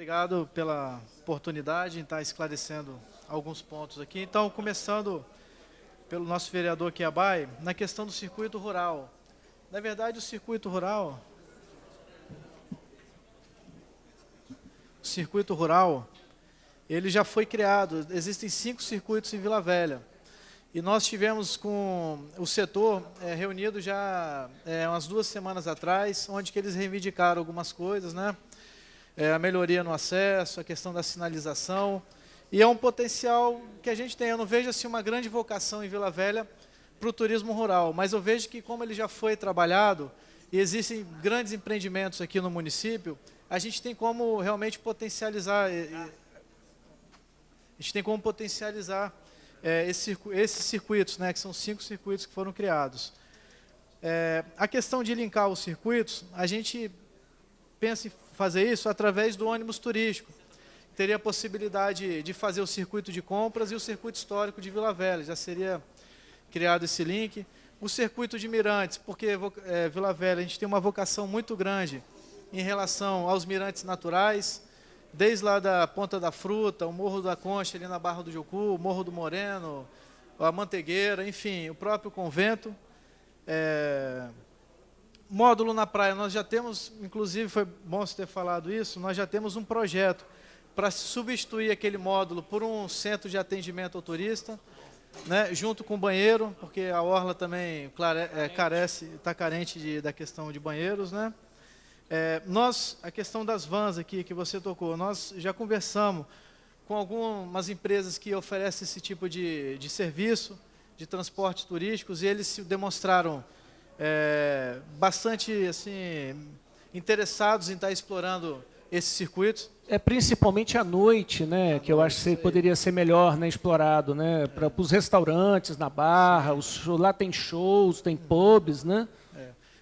Obrigado pela oportunidade em estar esclarecendo alguns pontos aqui. Então, começando pelo nosso vereador Kiabai, na questão do circuito rural. Na verdade, o circuito rural, ele já foi criado. Existem 5 circuitos em Vila Velha. E nós tivemos com o setor reunido já umas 2 semanas atrás, onde que eles reivindicaram algumas coisas, né? A melhoria no acesso, a questão da sinalização, e é um potencial que a gente tem. Eu não vejo assim uma grande vocação em Vila Velha para o turismo rural, mas eu vejo que como ele já foi trabalhado, e existem grandes empreendimentos aqui no município, a gente tem como realmente potencializar, esses circuitos, né, que são 5 circuitos que foram criados. A questão de linkar os circuitos, a gente pensa em fazer isso através do ônibus turístico. Teria a possibilidade de fazer o circuito de compras e o circuito histórico de Vila Velha. Já seria criado esse link. O circuito de mirantes, porque Vila Velha a gente tem uma vocação muito grande em relação aos mirantes naturais, desde lá da Ponta da Fruta, o Morro da Concha, ali na Barra do Jucu, o Morro do Moreno, a Mantegueira, enfim, o próprio convento. Módulo na praia, nós já temos, inclusive foi bom você ter falado isso, nós já temos um projeto para substituir aquele módulo por um centro de atendimento ao turista, né, junto com banheiro, porque a orla também está carente da questão de banheiros, né? A questão das vans aqui que você tocou, nós já conversamos com algumas empresas que oferecem esse tipo de serviço, de transporte turísticos, e eles se demonstraram bastante assim, interessados em estar explorando esses circuitos. Principalmente à noite, né, que eu acho que poderia ser melhor, né, explorado, né, para os restaurantes na Barra, lá tem shows, tem pubs, né?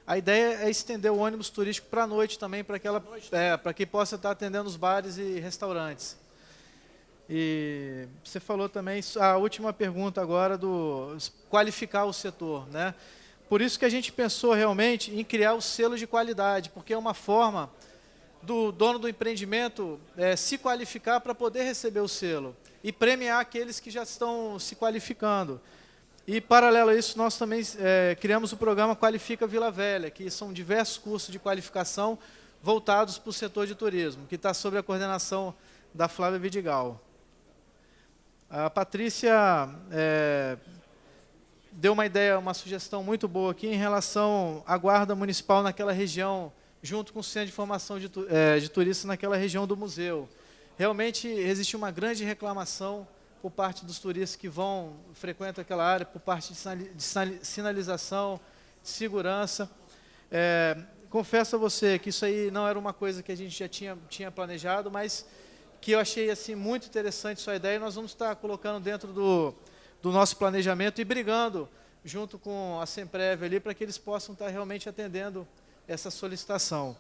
A ideia é estender o ônibus turístico para a noite também, para que possa estar atendendo os bares e restaurantes. E você falou também, a última pergunta agora, do qualificar o setor, né? Por isso que a gente pensou realmente em criar o selo de qualidade, porque é uma forma do dono do empreendimento se qualificar para poder receber o selo e premiar aqueles que já estão se qualificando. E, paralelo a isso, nós também criamos o programa Qualifica Vila Velha, que são diversos cursos de qualificação voltados para o setor de turismo, que está sob a coordenação da Flávia Vidigal. A Patrícia deu uma ideia, uma sugestão muito boa aqui em relação à guarda municipal naquela região, junto com o centro de formação de turistas naquela região do museu. Realmente existe uma grande reclamação por parte dos turistas que frequentam aquela área, por parte de sinalização, de segurança. Confesso a você que isso aí não era uma coisa que a gente já tinha planejado, mas que eu achei assim, muito interessante sua ideia, e nós vamos estar colocando dentro do nosso planejamento e brigando junto com a Semprev ali, para que eles possam estar realmente atendendo essa solicitação.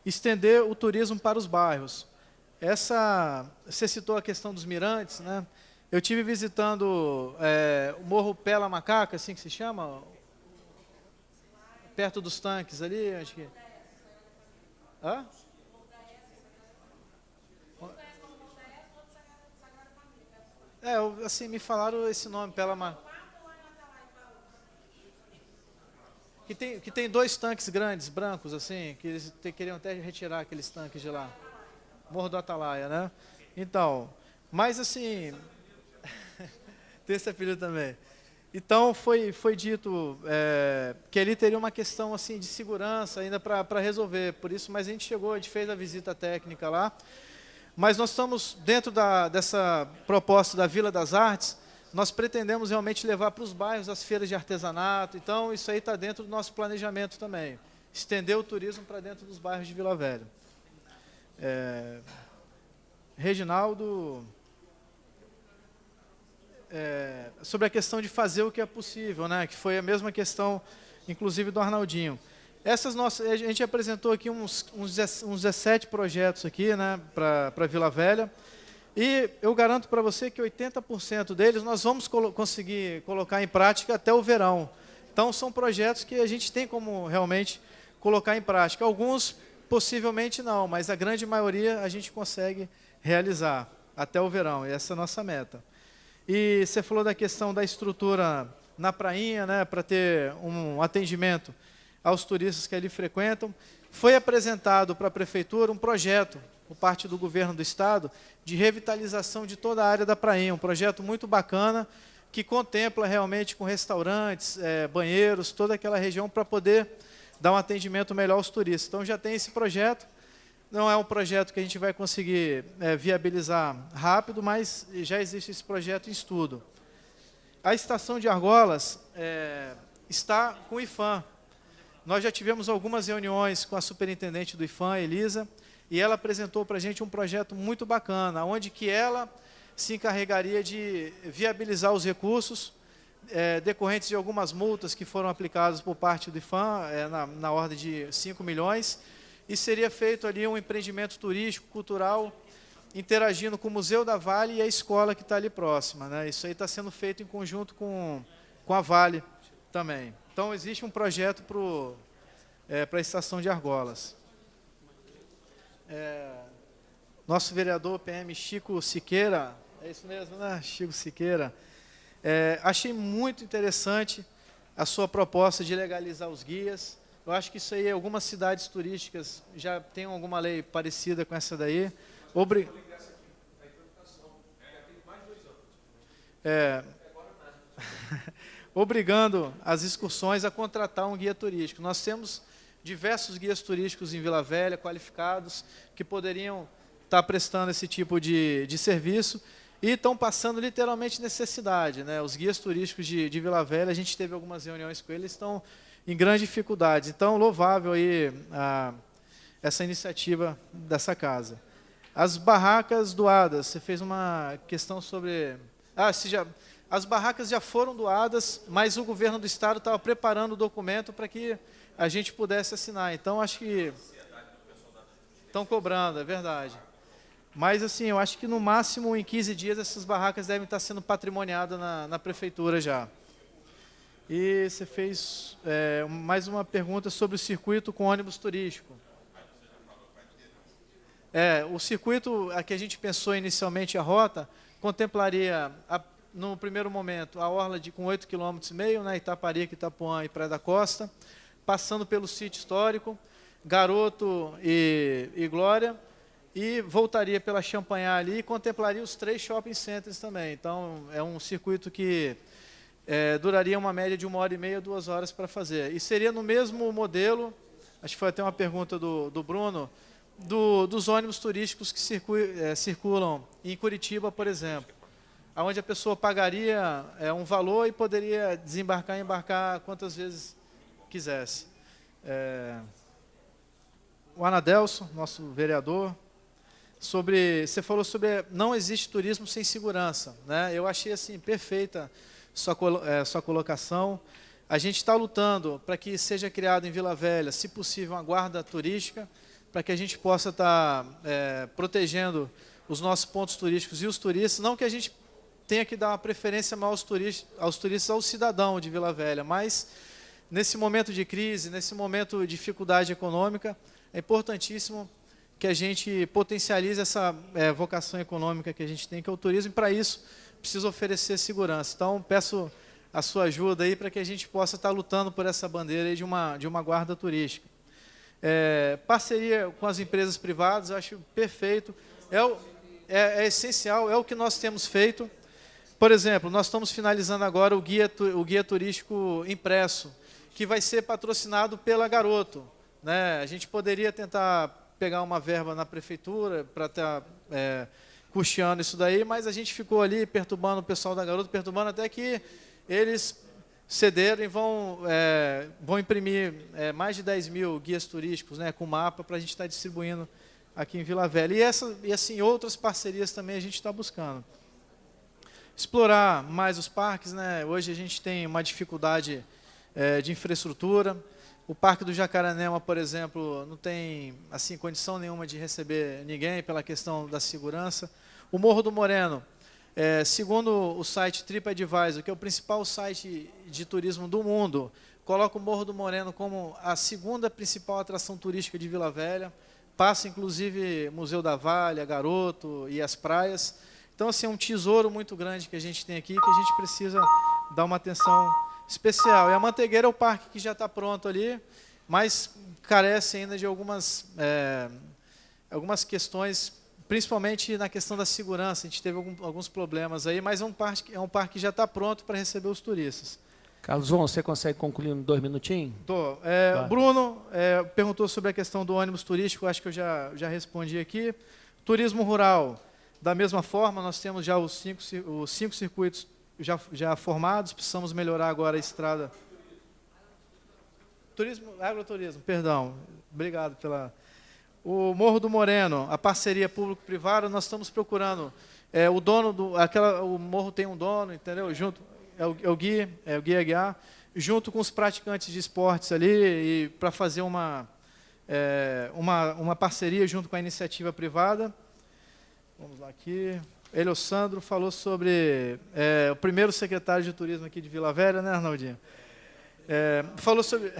Estender o turismo para os bairros. Você citou a questão dos mirantes, né? Eu tive visitando o Morro Pela Macaca, assim que se chama, perto dos tanques ali, acho que. Hã? Assim, me falaram esse nome, Pela Macaca. Que tem 2 tanques grandes, brancos, assim, que eles queriam até retirar aqueles tanques de lá. Morro do Atalaia, né? Então, mas assim, tem esse apelido também. Então, foi dito que ali teria uma questão assim, de segurança ainda para resolver, por isso, mas a gente fez a visita técnica lá, mas nós estamos, dentro dessa proposta da Vila das Artes, nós pretendemos realmente levar para os bairros as feiras de artesanato, então isso aí está dentro do nosso planejamento também, estender o turismo para dentro dos bairros de Vila Velha. Reginaldo, sobre a questão de fazer o que é possível, né, que foi a mesma questão, inclusive, do Arnaldinho. A gente apresentou aqui uns 17 projetos aqui, né, para Vila Velha, e eu garanto para você que 80% deles nós vamos conseguir colocar em prática até o verão. Então, são projetos que a gente tem como realmente colocar em prática. Alguns possivelmente não, mas a grande maioria a gente consegue realizar até o verão, e essa é a nossa meta. E você falou da questão da estrutura na prainha, né, para ter um atendimento aos turistas que ali frequentam. Foi apresentado para a prefeitura um projeto, por parte do governo do estado, de revitalização de toda a área da prainha, um projeto muito bacana, que contempla realmente com restaurantes, banheiros, toda aquela região para poder dar um atendimento melhor aos turistas. Então já tem esse projeto, não é um projeto que a gente vai conseguir viabilizar rápido, mas já existe esse projeto em estudo. A estação de Argolas está com o IPHAN. Nós já tivemos algumas reuniões com a superintendente do IPHAN, Elisa, e ela apresentou para a gente um projeto muito bacana, onde que ela se encarregaria de viabilizar os recursos decorrentes de algumas multas que foram aplicadas por parte do IPHAN, na ordem de 5 milhões, e seria feito ali um empreendimento turístico, cultural, interagindo com o Museu da Vale e a escola que está ali próxima, né? Isso aí está sendo feito em conjunto com a Vale também. Então, existe um projeto para a estação de Argolas. Nosso vereador PM Chico Siqueira, é isso mesmo, né? Chico Siqueira. Achei muito interessante a sua proposta de legalizar os guias. Eu acho que isso aí, algumas cidades turísticas já têm alguma lei parecida com essa daí. Obrigando as excursões a contratar um guia turístico. Nós temos diversos guias turísticos em Vila Velha, qualificados, que poderiam estar prestando esse tipo de serviço e estão passando literalmente necessidade, né? Os guias turísticos de Vila Velha, a gente teve algumas reuniões com eles, estão em grandes dificuldades. Então, louvável aí essa iniciativa dessa casa. As barracas doadas, você fez uma questão sobre... As barracas já foram doadas, mas o governo do estado estava preparando o documento para que a gente pudesse assinar. Então, acho que estão cobrando, é verdade. Mas, assim, eu acho que no máximo em 15 dias essas barracas devem estar sendo patrimoniadas na prefeitura já. E você fez mais uma pergunta sobre o circuito com ônibus turístico. O circuito a que a gente pensou inicialmente, a rota, contemplaria, no primeiro momento, a orla com 8,5 km, né, Itaparica, Itapuã e Praia da Costa, passando pelo sítio histórico, Garoto e Glória, e voltaria pela Champanhar ali e contemplaria os 3 shopping centers também. Então, é um circuito que duraria uma média de 1h30, 2 horas para fazer. E seria no mesmo modelo, acho que foi até uma pergunta do Bruno, dos ônibus turísticos que circulam em Curitiba, por exemplo, onde a pessoa pagaria um valor e poderia desembarcar e embarcar quantas vezes quisesse. O Anadelson, nosso vereador, você falou sobre não existe turismo sem segurança, né? Eu achei assim perfeita sua colocação. A gente está lutando para que seja criado em Vila Velha, se possível, uma guarda turística, para que a gente possa estar protegendo os nossos pontos turísticos e os turistas, não que a gente tenha que dar uma preferência maior aos turistas, ao cidadão de Vila Velha, mas nesse momento de crise, nesse momento de dificuldade econômica, é importantíssimo que a gente potencialize essa vocação econômica que a gente tem, que é o turismo, e para isso precisa oferecer segurança. Então, peço a sua ajuda aí para que a gente possa estar lutando por essa bandeira aí de uma guarda turística. Parceria com as empresas privadas, eu acho perfeito, é essencial, é o que nós temos feito. Por exemplo, nós estamos finalizando agora o guia turístico impresso, que vai ser patrocinado pela Garoto, né? A gente poderia tentar pegar uma verba na prefeitura para estar custeando isso daí, mas a gente ficou ali perturbando o pessoal da Garoto, perturbando até que eles cederam e vão imprimir mais de 10 mil guias turísticos, né, com mapa, para a gente estar distribuindo aqui em Vila Velha. E assim, outras parcerias também a gente está buscando. Explorar mais os parques, né? Hoje a gente tem uma dificuldade de infraestrutura. O Parque do Jacaranema, por exemplo, não tem assim, condição nenhuma de receber ninguém pela questão da segurança. O Morro do Moreno, segundo o site TripAdvisor, que é o principal site de turismo do mundo, coloca o Morro do Moreno como a segunda principal atração turística de Vila Velha, passa inclusive Museu da Valha, Garoto e as praias. Então, assim, é um tesouro muito grande que a gente tem aqui, que a gente precisa dar uma atenção especial. E a Mantegueira é o parque que já está pronto ali, mas carece ainda de algumas questões, principalmente na questão da segurança. A gente teve alguns problemas aí, mas é um parque que já está pronto para receber os turistas. Carlos João, você consegue concluir em 2 minutinhos? Tô. Bruno perguntou sobre a questão do ônibus turístico, acho que eu já respondi aqui. Turismo rural, da mesma forma, nós temos já os cinco circuitos já formados, precisamos melhorar agora a estrada. Agroturismo, perdão. Obrigado pela... O Morro do Moreno, a parceria público-privada, nós estamos procurando o dono o morro tem um dono, entendeu? Junto é o Gui Aguiar, junto com os praticantes de esportes ali, e para fazer uma parceria junto com a iniciativa privada. Vamos lá aqui. Ele, o Sandro, falou sobre o primeiro secretário de turismo aqui de Vila Velha, né, Arnaldinho? Falou sobre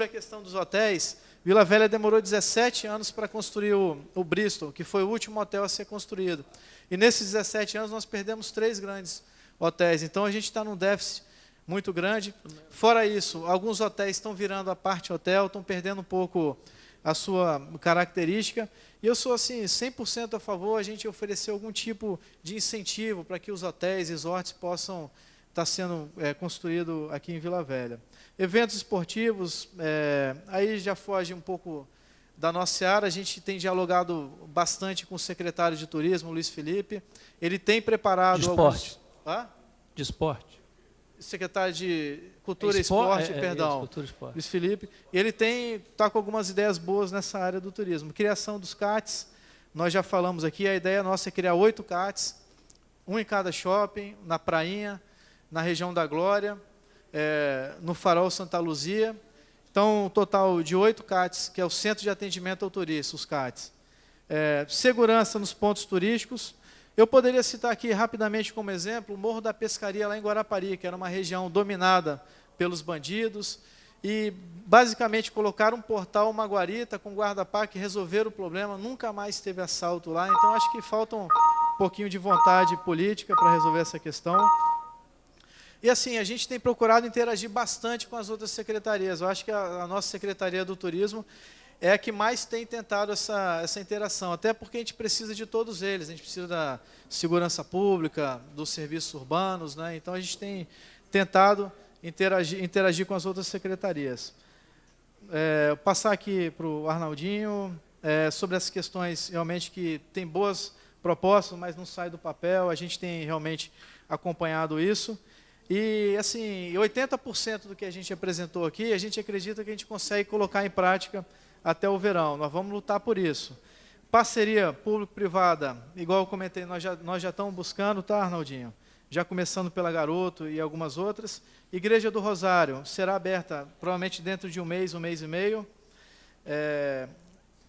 a questão dos hotéis. Vila Velha demorou 17 anos para construir o Bristol, que foi o último hotel a ser construído. E nesses 17 anos nós perdemos 3 grandes hotéis. Então a gente está num déficit muito grande. Fora isso, alguns hotéis estão virando a parte hotel, estão perdendo um pouco a sua característica. E eu sou assim 100% a favor a gente oferecer algum tipo de incentivo para que os hotéis, resorts possam estar sendo construídos aqui em Vila Velha. Eventos esportivos, aí já foge um pouco da nossa área. A gente tem dialogado bastante com o secretário de turismo, Luiz Felipe. Ele tem preparado de esporte. De esporte. Secretário de Cultura e Esporte, perdão. Cultura e Esporte. Luiz Felipe. Ele está com algumas ideias boas nessa área do turismo. Criação dos CATs, nós já falamos aqui, a ideia nossa é criar 8 CATs, um em cada shopping, na Prainha, na região da Glória, no Farol Santa Luzia. Então, um total de 8 CATs, que é o Centro de Atendimento ao Turista, os CATs. Segurança nos pontos turísticos. Eu poderia citar aqui rapidamente como exemplo o Morro da Pescaria, lá em Guarapari, que era uma região dominada pelos bandidos, e basicamente colocaram um portal, uma guarita com guarda-pá que resolveram o problema, nunca mais teve assalto lá. Então, acho que falta um pouquinho de vontade política para resolver essa questão. E assim, a gente tem procurado interagir bastante com as outras secretarias. Eu acho que a nossa Secretaria do Turismo é a que mais tem tentado essa interação, até porque a gente precisa de todos eles. A gente precisa da segurança pública, dos serviços urbanos, né? Então a gente tem tentado interagir com as outras secretarias. Passar aqui para o Arnaldinho, sobre as questões realmente que tem boas propostas, mas não sai do papel. A gente tem realmente acompanhado isso. E, assim, 80% do que a gente apresentou aqui, a gente acredita que a gente consegue colocar em prática até o verão. Nós vamos lutar por isso. Parceria público-privada, igual eu comentei, nós já estamos buscando, tá, Arnaldinho? Já começando pela Garoto e algumas outras. Igreja do Rosário será aberta provavelmente dentro de um mês e meio.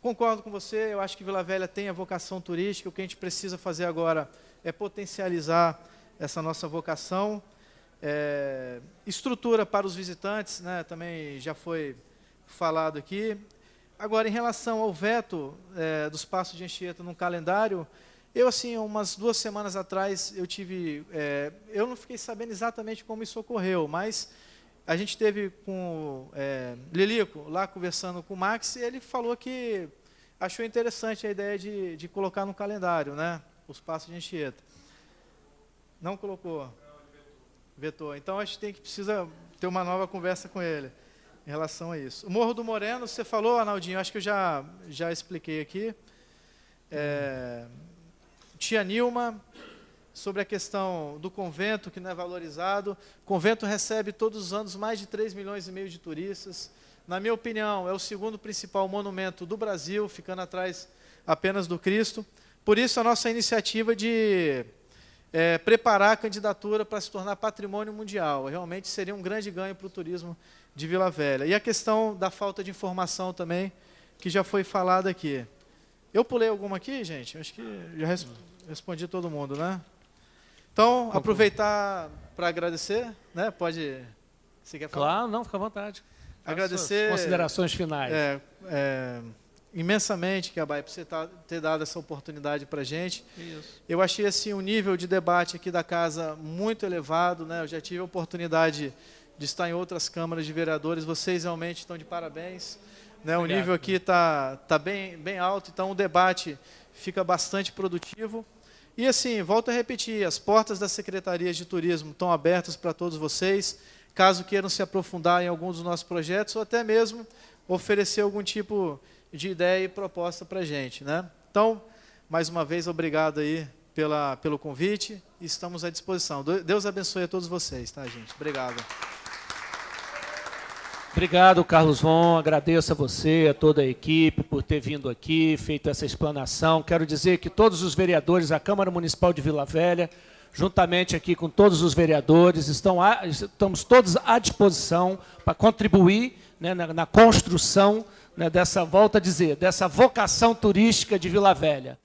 Concordo com você, eu acho que Vila Velha tem a vocação turística. O que a gente precisa fazer agora é potencializar essa nossa vocação. Estrutura para os visitantes, né, também já foi falado aqui. Agora, em relação ao veto dos Passos de Anchieta no calendário, eu, assim, umas 2 semanas atrás, eu não fiquei sabendo exatamente como isso ocorreu, mas a gente teve com Lilico, lá conversando com o Max, e ele falou que achou interessante a ideia de colocar no calendário, né, os Passos de Anchieta. Não colocou? Vetou. Então, a gente precisa ter uma nova conversa com ele em relação a isso. O Morro do Moreno, você falou, Arnaldinho, acho que eu já expliquei aqui. Tia Nilma, sobre a questão do convento, que não é valorizado. O convento recebe todos os anos mais de 3,5 milhões de turistas. Na minha opinião, é o segundo principal monumento do Brasil, ficando atrás apenas do Cristo. Por isso, a nossa iniciativa de preparar a candidatura para se tornar patrimônio mundial. Realmente seria um grande ganho para o turismo de Vila Velha. E a questão da falta de informação também, que já foi falada aqui. Eu pulei alguma aqui, gente? Acho que já respondi todo mundo, né? Então, aproveitar para agradecer, né? Pode Você quer falar? Claro, não, fica à vontade. Agradecer... Considerações finais. Imensamente, Kiabai, por você ter dado essa oportunidade para a gente. Isso. Eu achei assim, um nível de debate aqui da casa muito elevado, né? Eu já tive a oportunidade de estar em outras câmaras de vereadores, vocês realmente estão de parabéns. Né? O nível aqui está bem alto, então o debate fica bastante produtivo. E assim, volto a repetir, as portas das secretarias de turismo estão abertas para todos vocês, caso queiram se aprofundar em algum dos nossos projetos, ou até mesmo oferecer algum tipo de ideia e proposta para a gente. Né? Então, mais uma vez, obrigado aí pelo convite, e estamos à disposição. Deus abençoe a todos vocês, tá, gente? Obrigado. Obrigado, Carlos Von, agradeço a você, a toda a equipe, por ter vindo aqui, feito essa explanação. Quero dizer que todos os vereadores da Câmara Municipal de Vila Velha, juntamente aqui com todos os vereadores, estamos todos à disposição para contribuir, né, na construção, né, dessa, volto a dizer, dessa vocação turística de Vila Velha.